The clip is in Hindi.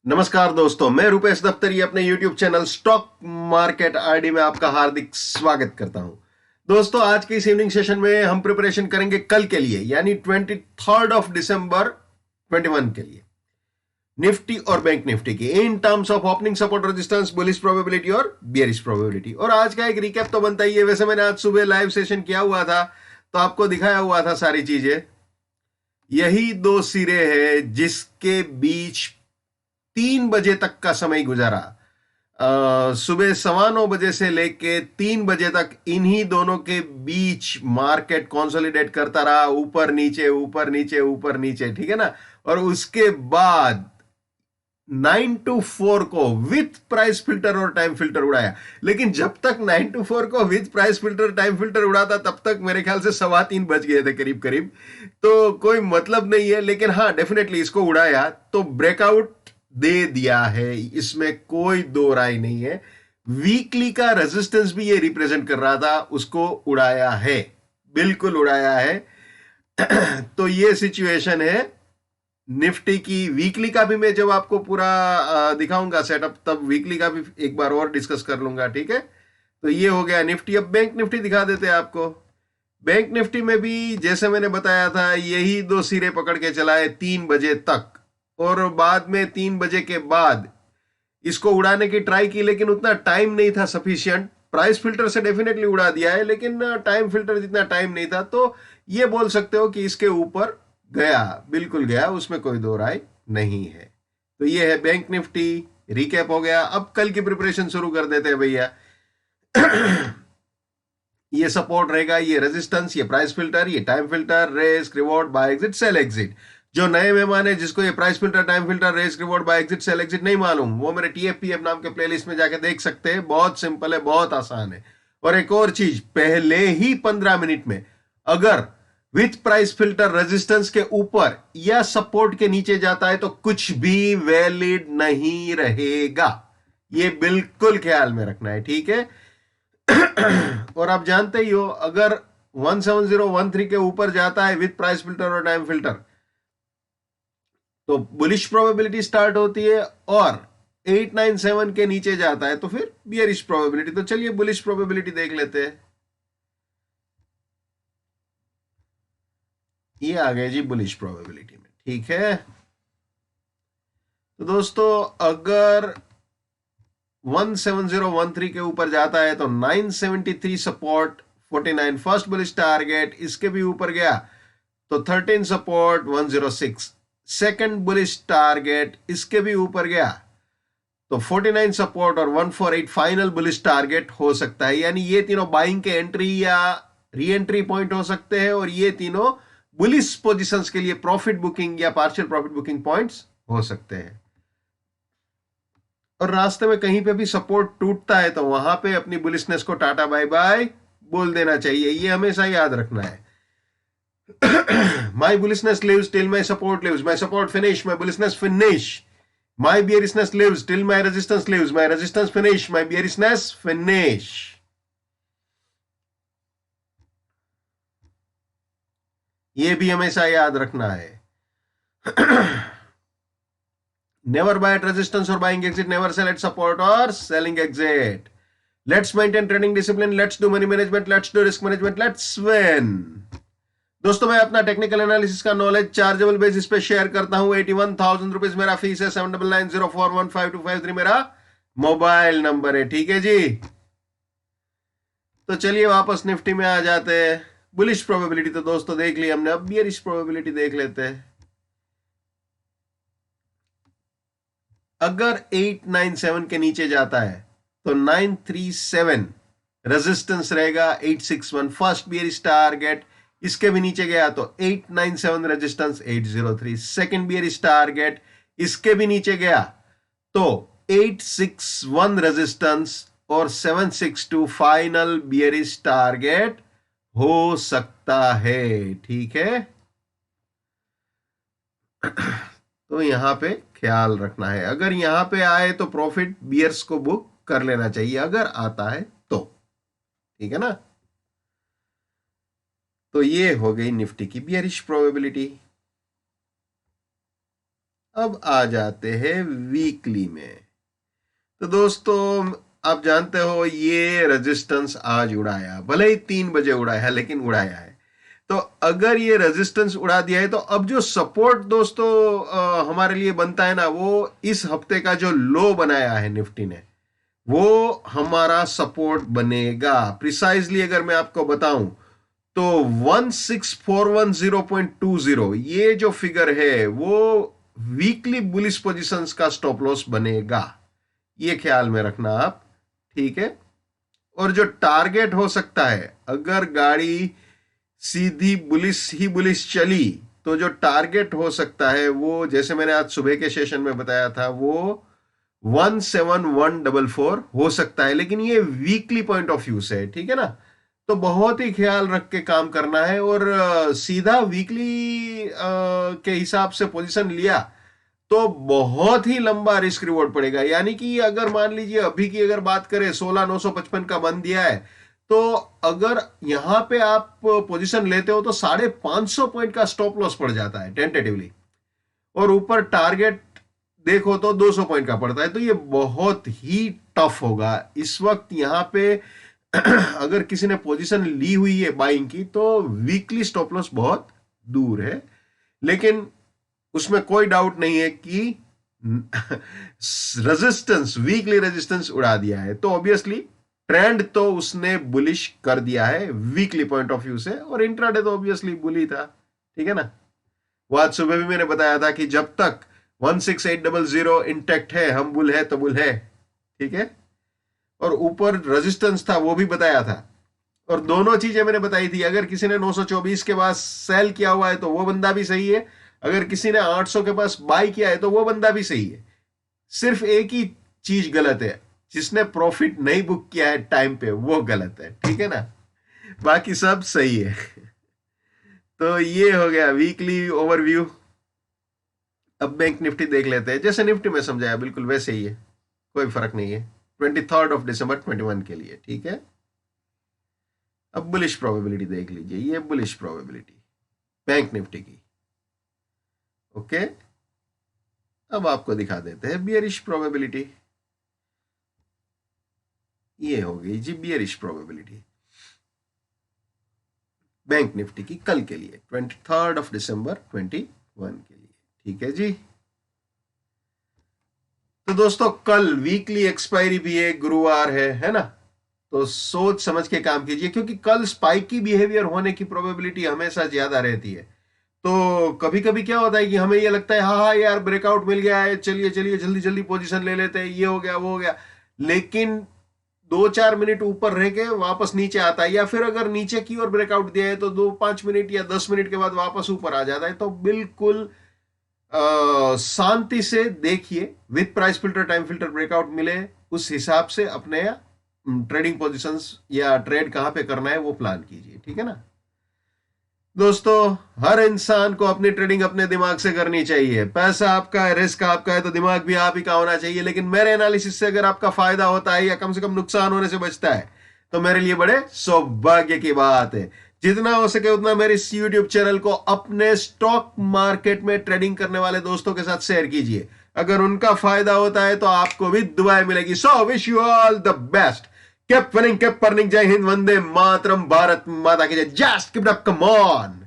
नमस्कार दोस्तों, मैं रुपेश दफ्तरी अपने YouTube channel stock market RD में आपका हार्दिक स्वागत करता हूं। दोस्तों, आज के इस इवनिंग सेशन में हम प्रिपरेशन करेंगे कल के लिए, यानी 23 दिसंबर 21 के लिए निफ्टी और बैंक निफ्टी की in terms of opening, support, resistance, bullish probability और बियरिश प्रोबेबिलिटी। और आज का एक रिकैप तो बनता ही है। वैसे मैंने आज सुबह लाइव सेशन किया हुआ था तो आपको दिखाया हुआ था सारी चीजें। यही दो सिरे हैं जिसके बीच 3 बजे तक का समय गुजारा। सुबह 9:15 से लेके 3 बजे तक इन्हीं दोनों के बीच मार्केट कंसोलिडेट करता रहा, ऊपर नीचे ऊपर नीचे ऊपर नीचे, ठीक है ना। और उसके बाद 9 to 4 को विथ प्राइस फिल्टर और टाइम फिल्टर उड़ाया। लेकिन जब तक 9 to 4 को with price filter time filter उड़ाता तब तक मेरे ख्याल से 3:15 बज गए थे करीब करीब। तो कोई मतलब नहीं है, लेकिन हाँ डेफिनेटली इसको उड़ाया तो ब्रेकआउट दे दिया है, इसमें कोई दो राय नहीं है। वीकली का रेजिस्टेंस भी ये रिप्रेजेंट कर रहा था, उसको उड़ाया है, बिल्कुल उड़ाया है। तो ये सिचुएशन है निफ्टी की। वीकली का भी मैं जब आपको पूरा दिखाऊंगा सेटअप, तब वीकली का भी एक बार और डिस्कस कर लूंगा, ठीक है। तो ये हो गया निफ्टी। अब बैंक निफ्टी दिखा देते हैं आपको। बैंक निफ्टी में भी जैसे मैंने बताया था, यही दो सिरे पकड़ के चलाए 3 बजे तक, और बाद में 3 बजे के बाद इसको उड़ाने की ट्राई की, लेकिन उतना टाइम नहीं था सफिशिएंट। प्राइस फिल्टर से डेफिनेटली उड़ा दिया है, लेकिन टाइम फिल्टर जितना टाइम नहीं था। तो ये बोल सकते हो कि इसके ऊपर गया, बिल्कुल गया, उसमें कोई दो राय नहीं है। तो ये है बैंक निफ्टी। रिकैप हो गया। अब कल की प्रिपरेशन शुरू कर देते हैं भैया। ये सपोर्ट रहेगा, ये रेजिस्टेंस, ये प्राइस फिल्टर, ये time filter, risk reward, buy exit, sell exit. जो नए मेहमान है जिसको ये price filter, time filter, risk reward, buy exit, sell exit नहीं मालूम, वो मेरे टीएफपीएफ नाम के प्लेलिस्ट में जाके देख सकते हैं। बहुत सिंपल है, बहुत आसान है। और एक और चीज, पहले ही 15 मिनट में अगर विथ प्राइस फिल्टर रेजिस्टेंस के ऊपर या सपोर्ट के नीचे जाता है तो कुछ भी वैलिड नहीं रहेगा। ये बिल्कुल ख्याल में रखना है, ठीक है। और आप जानते ही हो, अगर 17013 के ऊपर जाता है विथ प्राइस फिल्टर और टाइम फिल्टर तो बुलिश प्रोबेबिलिटी स्टार्ट होती है, और 897 के नीचे जाता है तो फिर बियरिश प्रोबेबिलिटी। तो चलिए बुलिश प्रोबेबिलिटी देख लेते हैं। ये आ गए जी बुलिश प्रोबेबिलिटी में, ठीक है। तो दोस्तों, अगर 17013 के ऊपर जाता है तो 973 सपोर्ट, 49 फर्स्ट बुलिश टारगेट, इसके भी ऊपर गया तो 13 सपोर्ट, 106 सेकंड बुलिश टारगेट, इसके भी ऊपर गया तो 49 सपोर्ट और 148 फाइनल बुलिश टारगेट हो सकता है। यानी ये तीनों बाइंग के एंट्री या री एंट्री पॉइंट हो सकते हैं, और ये तीनों बुलिश पोजीशंस के लिए प्रॉफिट बुकिंग या पार्शियल प्रॉफिट बुकिंग पॉइंट्स हो सकते हैं। और रास्ते में कहीं पे भी सपोर्ट टूटता है तो वहां पे अपनी बुलिशनेस को टाटा बाय बाय बोल देना चाहिए, ये हमेशा याद रखना है। My bullishness lives till my support lives. My support finish, my bullishness finish. My bearishness lives till my resistance lives. My resistance finish, my bearishness finish. ये भी हमेशा याद रखना है। Never buy at resistance or buying exit. Never sell at support or selling exit. Let's maintain trading discipline. Let's do money management. Let's do risk management. Let's win. दोस्तों, मैं अपना टेक्निकल एनालिसिस का नॉलेज चार्जेबल बेसिस पे शेयर करता हूं। 81,000 रुपीज मेरा फीस है। 7990415253 मेरा मोबाइल नंबर है, ठीक है जी। तो चलिए वापस निफ्टी में आ जाते हैं। बुलिश प्रोबेबिलिटी तो दोस्तों देख ली हमने, अब बियरिश प्रोबेबिलिटी देख लेते हैं। अगर 897 के नीचे जाता है तो 937 रेजिस्टेंस रहेगा, 861 फर्स्ट बियरिश टारगेट, इसके भी नीचे गया तो 897 रेजिस्टेंस, 803 सेकंड बियरिश टारगेट, इसके भी नीचे गया तो 861 रेजिस्टेंस और 762 फाइनल बियरिश टारगेट हो सकता है, ठीक है। तो यहां पे ख्याल रखना है, अगर यहां पे आए तो प्रॉफिट बियर्स को बुक कर लेना चाहिए, अगर आता है तो, ठीक है ना। तो ये हो गई निफ्टी की बियरिश प्रोबेबिलिटी। अब आ जाते हैं वीकली में। तो दोस्तों आप जानते हो ये रेजिस्टेंस आज उड़ाया, भले ही 3 बजे उड़ाया लेकिन उड़ाया है। तो अगर ये रेजिस्टेंस उड़ा दिया है तो अब जो सपोर्ट दोस्तों हमारे लिए बनता है ना, वो इस हफ्ते का जो लो बनाया है निफ्टी ने, वो हमारा सपोर्ट बनेगा। प्रिसाइजली अगर मैं आपको बताऊं तो 16,410.20 ये जो फिगर है वो वीकली बुलिश पोजीशंस का स्टॉप लॉस बनेगा, ये ख्याल में रखना आप, ठीक है। और जो टारगेट हो सकता है, अगर गाड़ी सीधी बुलिश ही बुलिश चली तो जो टारगेट हो सकता है वो, जैसे मैंने आज सुबह के सेशन में बताया था, वो 17,144 हो सकता है, लेकिन ये वीकली पॉइंट ऑफ व्यू से है, ठीक है ना। तो बहुत ही ख्याल रख के काम करना है, और सीधा वीकली के हिसाब से पोजीशन लिया तो बहुत ही लंबा रिस्क रिवॉर्ड पड़ेगा। यानी कि अगर मान लीजिए अभी की अगर बात करें 16,955 का बंद दिया है, तो अगर यहां पे आप पोजीशन लेते हो तो 550 पॉइंट का स्टॉप लॉस पड़ जाता है टेंटेटिवली, और ऊपर टारगेट देखो तो 200 पॉइंट का पड़ता है। तो ये बहुत ही टफ होगा इस वक्त यहां पे। अगर किसी ने पोजीशन ली हुई है बाइंग की तो वीकली स्टॉप लॉस बहुत दूर है, लेकिन उसमें कोई डाउट नहीं है कि रेजिस्टेंस, वीकली रेजिस्टेंस उड़ा दिया है, तो ऑब्वियसली ट्रेंड तो उसने बुलिश कर दिया है वीकली पॉइंट ऑफ व्यू से, और इंट्राडे तो ऑब्वियसली बुली था, ठीक है ना। वो आज सुबह भी मैंने बताया था कि जब तक 16800 इंटेक्ट है, हम बुल है तो बुल है, ठीक है। और ऊपर रेजिस्टेंस था वो भी बताया था, और दोनों चीजें मैंने बताई थी। अगर किसी ने 924 के पास सेल किया हुआ है तो वो बंदा भी सही है, अगर किसी ने 800 के पास बाई किया है तो वो बंदा भी सही है। सिर्फ एक ही चीज गलत है, जिसने प्रॉफिट नहीं बुक किया है टाइम पे वो गलत है, ठीक है ना, बाकी सब सही है। तो ये हो गया वीकली ओवरव्यू। अब बैंक निफ्टी देख लेते हैं, जैसे निफ्टी में समझाया बिल्कुल वैसे ही है, कोई फर्क नहीं है। 23 दिसंबर 21 के लिए, ठीक है। अब बुलिश प्रोबेबिलिटी देख लीजिए, ये बुलिश प्रोबेबिलिटी बैंक निफ्टी की, ओके। अब आपको दिखा देते हैं बियरिश प्रोबेबिलिटी, ये हो गई जी बियरिश प्रोबेबिलिटी बैंक निफ्टी की कल के लिए 23 दिसंबर 21 के लिए, ठीक है जी। तो दोस्तों कल वीकली एक्सपायरी भी है, गुरुवार है ना, तो सोच समझ के काम कीजिए, क्योंकि कल स्पाइकी बिहेवियर होने की प्रोबेबिलिटी हमेशा ज्यादा रहती है। तो कभी कभी क्या होता है कि हमें ये लगता है हाँ हाँ यार ब्रेकआउट मिल गया है, चलिए चलिए जल्दी जल्दी पोजीशन ले लेते हैं, ये हो गया वो हो गया, लेकिन 2-4 मिनट ऊपर रह के वापस नीचे आता है, या फिर अगर नीचे की ओर ब्रेकआउट दिया है तो 2-5 मिनट या 10 मिनट के बाद वापस ऊपर आ जाता है। तो बिल्कुल शांति से देखिए, with price filter time filter breakout मिले उस हिसाब से अपने ट्रेडिंग पोजीशंस या ट्रेड कहां पे करना है वो प्लान कीजिए, ठीक है ना। दोस्तों हर इंसान को अपनी ट्रेडिंग अपने दिमाग से करनी चाहिए, पैसा आपका है, रिस्क आपका है, तो दिमाग भी आप ही का होना चाहिए। लेकिन मेरे एनालिसिस से अगर आपका फायदा होता है या कम से कम नुकसान होने से बचता है तो मेरे लिए बड़े सौभाग्य की बात है। जितना हो सके उतना मेरे इस यूट्यूब चैनल को अपने स्टॉक मार्केट में ट्रेडिंग करने वाले दोस्तों के साथ शेयर कीजिए, अगर उनका फायदा होता है तो आपको भी दुआएं मिलेगी। So wish you all the best, keep winning, keep earning, जय हिंद, वंदे मातरम, भारत माता की जय, just keep it up, come on.